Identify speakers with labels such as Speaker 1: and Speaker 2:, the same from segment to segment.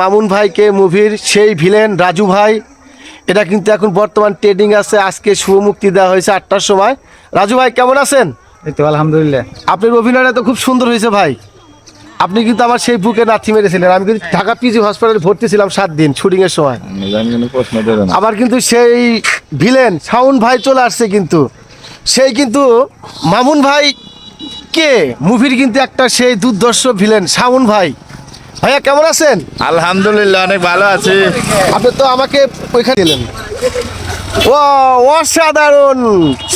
Speaker 1: মামুন ভাইকে মুভির সেই ভিলেন রাজু ভাই, এটা কিন্তু এখন বর্তমান ট্রেডিং আছে। আজকে শুভ মুক্তি দেওয়া হয়েছে 8টার সময়। রাজু ভাই কেমন আছেন?
Speaker 2: এই তো আলহামদুলিল্লাহ।
Speaker 1: আপনার অভিনয়টা তো খুব সুন্দর হয়েছে ভাই। আপনি কিন্তু আমার সেই বুকে নাথি মেরেছিলেন। আমি কিন্তু ঢাকা পিজি হসপিটালে ভর্তি ছিলাম 7 দিন শুটিংয়ের সময়। আবার কিন্তু সেই ভিলেন শাওন ভাই চলে আসছে, কিন্তু সেই কিন্তু মামুন ভাই কে মুভির কিন্তু একটা সেই দুর্ধর্ষ ভিলেন শাওন ভাই। ভাইয়া কেমন আছেন?
Speaker 3: আলহামদুলিল্লাহ, অনেক ভালো আছি।
Speaker 1: আপনি তো আমাকে ওইখানে দিলেন। ও অসাধারণ,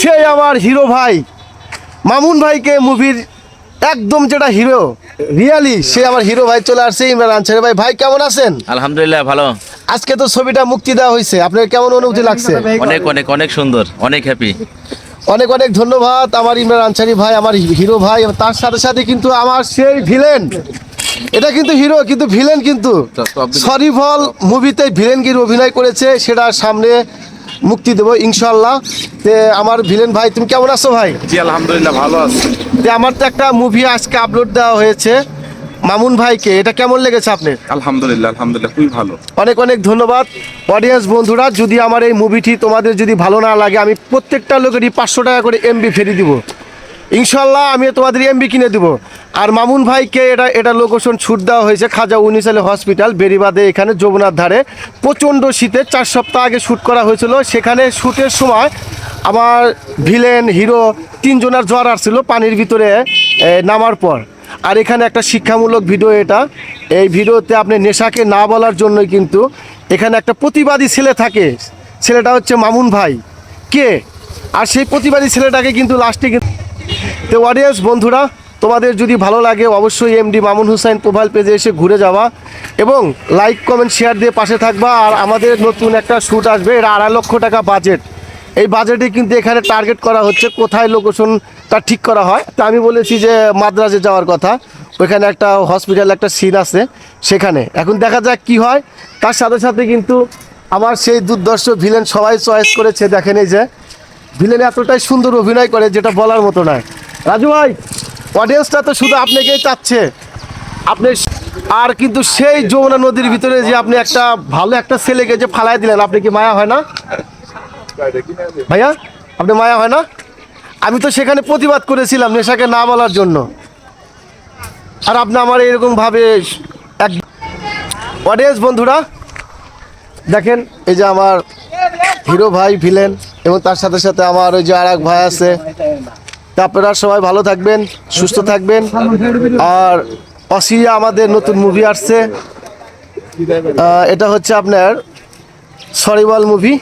Speaker 1: সেই আমার হিরো ভাই মামুন ভাইকে মুভির একদম যেটা হিরো রিয়ালি, সে আমার হিরো ভাই চলে আসছে ইমরান আনসারি ভাই। ভাই কেমন আছেন?
Speaker 3: আলহামদুলিল্লাহ ভালো।
Speaker 1: আজকে তো ছবিটা মুক্তি দেওয়া হয়েছে, আপনার কেমন অনুভূতি লাগছে?
Speaker 3: অনেক অনেক অনেক সুন্দর, অনেক হ্যাপি।
Speaker 1: অনেক অনেক ধন্যবাদ আমার ইমরান আনসারি ভাই, আমার হিরো ভাই। তার সাথে সাথে কিন্তু আমার সেই ভিলেন, এটা কিন্তু হিরো কিন্তু ভিলেন কিন্তু সরিফল মুভিতে ভিলেনগির অভিনয় করেছে, সেটা সামনে মুক্তি দেবো ইনশাল্লাহ। তে আমার ভিলেন ভাই, তুমি কেমন আছো ভাই?
Speaker 3: জি আলহামদুলিল্লাহ ভালো আছি।
Speaker 1: তে আমার তো একটা মুভি আজকে আপলোড দেওয়া হয়েছে মামুন ভাইকে, এটা কেমন লেগেছে আপনার?
Speaker 4: আলহামদুলিল্লাহ আলহামদুলিল্লাহ খুবই ভালো।
Speaker 1: অনেক অনেক ধন্যবাদ অডিয়েন্স বন্ধুরা। যদি আমার এই মুভিটি তোমাদের যদি ভালো না লাগে, আমি প্রত্যেকটা লোকেরই 500 টাকা করে এমবি ফেরি দিব ইনশাল্লাহ। আমি তোমাদের এমবি কিনে দেবো। আর মামুন ভাইকে এটা লোকেশন ছুট দেওয়া হয়েছে খাজা উনিসালে হসপিটাল বেরিবাদে, এখানে যমুনার ধারে। প্রচণ্ড শীতে 4 সপ্তাহ আগে শ্যুট করা হয়েছিল। সেখানে শ্যুটের সময় আমার ভিলেন হিরো 3 জনের জ্বর আসছিল পানির ভিতরে নামার পর। আর এখানে একটা শিক্ষামূলক ভিডিও, এটা এই ভিডিওতে আপনি নেশাকে না বলার জন্যই কিন্তু এখানে একটা প্রতিবাদী ছেলে থাকে, ছেলেটা হচ্ছে মামুন ভাই কে। আর সেই প্রতিবাদী ছেলেটাকে কিন্তু লাস্টে তো অডিয়েন্স বন্ধুরা, তোমাদের যদি ভালো লাগে অবশ্যই এমডি মামুন হুসাইন প্রোফাইল পেজে এসে ঘুরে যাওয়া এবং লাইক কমেন্ট শেয়ার দিয়ে পাশে থাকবা। আর আমাদের নতুন একটা শ্যুট আসবে, এটা 2.5 লক্ষ টাকা বাজেট। এই বাজেটে কিন্তু এখানে টার্গেট করা হচ্ছে কোথায় লোকেশনটা ঠিক করা হয়। তা আমি বলেছি যে মাদ্রাজে যাওয়ার কথা, ওইখানে একটা হসপিটাল একটা সিন আছে সেখানে। এখন দেখা যাক কি হয়। তার সাথে সাথে কিন্তু আমার সেই দুর্দর্শ ভিলেন সবাই চয়েস করেছে। দেখেন এই যে ভিলেন এতটাই সুন্দর অভিনয় করে যেটা বলার মতো নয়। রাজু ভাই, অডিয়েন্সটা তো শুধু আপনাকেই চাচ্ছে। আপনি আর কিন্তু সেই যমুনা নদীর ভিতরে যে আপনি একটা ভালো একটা ছেলেকে যে ফালাই দিলেন, আপনি কি মায়া হয় না ভাইয়া? আপনি মায়া হয় না? আমি তো সেখানে প্রতিবাদ করেছিলাম নেশাকে না বলার জন্য, আর আপনি আমার এরকমভাবে এক। অডিয়েন্স বন্ধুরা দেখেন, এই যে আমার হিরো ভাই ভিলেন, এবং তার সাথে সাথে আমার ওই যে আর এক ভাই আছে। তা আপনারা সবাই ভালো থাকবেন, সুস্থ থাকবেন। আর অসিয়া আমাদের নতুন মুভি আসছে, এটা হচ্ছে আপনার সরিবল মুভি।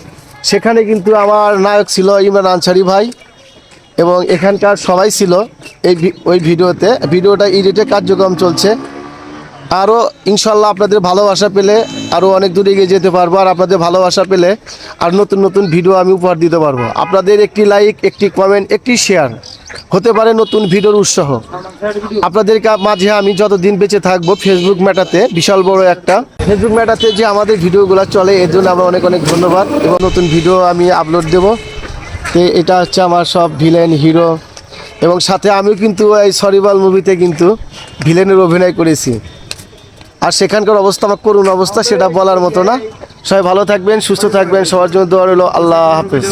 Speaker 1: সেখানে কিন্তু আমার নায়ক ছিল ইমরান আনসারি ভাই, এবং এখানকার সবাই ছিল ওই ভিডিওতে। ভিডিওটা এডিটের কার্যক্রম চলছে। আরও ইনশাল্লাহ আপনাদের ভালোবাসা পেলে আরও অনেক দূরে এগিয়ে যেতে পারবো। আর আপনাদের ভালোবাসা পেলে আর নতুন নতুন ভিডিও আমি উপহার দিতে পারবো। আপনাদের একটি লাইক, একটি কমেন্ট, একটি শেয়ার হতে পারে নতুন ভিডিওর উৎসাহ। আপনাদের মাঝে আমি যতদিন বেঁচে থাকবো ফেসবুক মেটাতে, বিশাল বড় একটা ফেসবুক মেটাতে যে আমাদের ভিডিওগুলো চলে, এর জন্য আমার অনেক অনেক ধন্যবাদ। এবং নতুন ভিডিও আমি আপলোড দেবো। তো এটা হচ্ছে আমার সব ভিলেন হিরো, এবং সাথে আমিও কিন্তু এই সরিবল মুভিতে কিন্তু ভিলেনের অভিনয় করেছি। আর সেখানকার অবস্থা আমার করুণ অবস্থা, সেটা বলার মতো না। সবাই ভালো থাকবেন, সুস্থ থাকবেন, সবার জন্য দোয়া রইল। আল্লাহ হাফেজ।